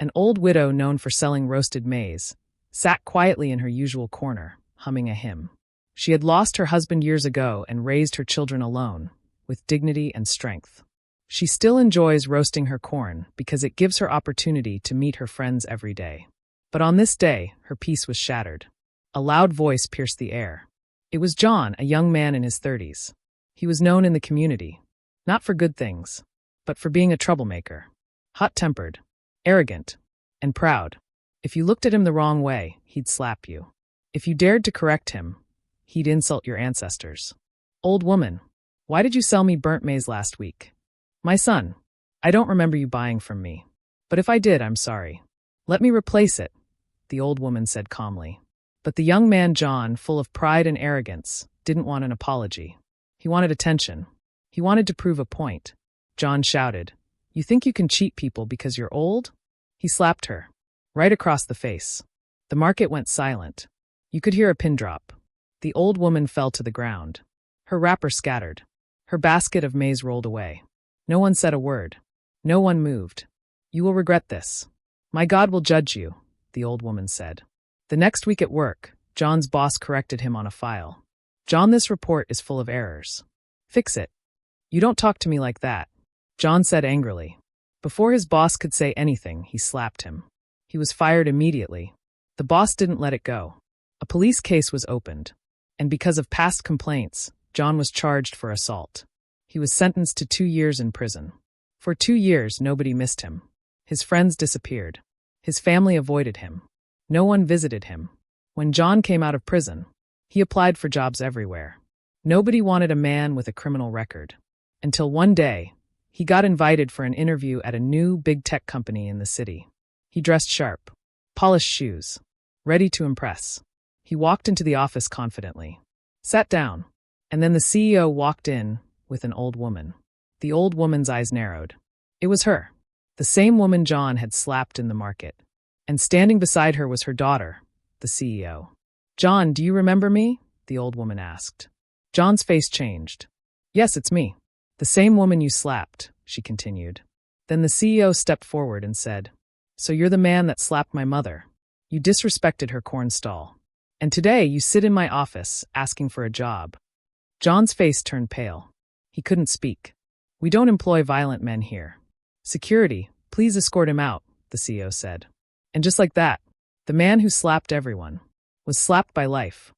An old widow known for selling roasted maize sat quietly in her usual corner, humming a hymn. She had lost her husband years ago and raised her children alone, with dignity and strength. She still enjoys roasting her corn because it gives her opportunity to meet her friends every day. But on this day, her peace was shattered. A loud voice pierced the air. It was John, a young man in his 30s. He was known in the community, not for good things, but for being a troublemaker. Hot-tempered, arrogant, and proud. If you looked at him the wrong way, he'd slap you. If you dared to correct him, he'd insult your ancestors. "Old woman, why did you sell me burnt maize last week?" "My son, I don't remember you buying from me. But if I did, I'm sorry. Let me replace it," the old woman said calmly. But the young man John, full of pride and arrogance, didn't want an apology. He wanted attention. He wanted to prove a point. John shouted, "You think you can cheat people because you're old?" He slapped her, right across the face. The market went silent. You could hear a pin drop. The old woman fell to the ground. Her wrapper scattered. Her basket of maize rolled away. No one said a word. No one moved. "You will regret this. My God will judge you," the old woman said. The next week at work, John's boss corrected him on a file. "John, this report is full of errors. Fix it." "You don't talk to me like that," John said angrily. Before his boss could say anything, he slapped him. He was fired immediately. The boss didn't let it go. A police case was opened, and because of past complaints, John was charged for assault. He was sentenced to 2 years in prison. For 2 years, nobody missed him. His friends disappeared. His family avoided him. No one visited him. When John came out of prison, he applied for jobs everywhere. Nobody wanted a man with a criminal record. Until one day, he got invited for an interview at a new big tech company in the city. He dressed sharp, polished shoes, ready to impress. He walked into the office confidently, sat down, and then the CEO walked in with an old woman. The old woman's eyes narrowed. It was her, the same woman John had slapped in the market. And standing beside her was her daughter, the CEO. "John, do you remember me?" the old woman asked. John's face changed. "Yes, it's me. The same woman you slapped," she continued. Then the CEO stepped forward and said, "So you're the man that slapped my mother. You disrespected her corn stall. And today you sit in my office asking for a job." John's face turned pale. He couldn't speak. "We don't employ violent men here. Security, please escort him out," the CEO said. And just like that, the man who slapped everyone was slapped by life.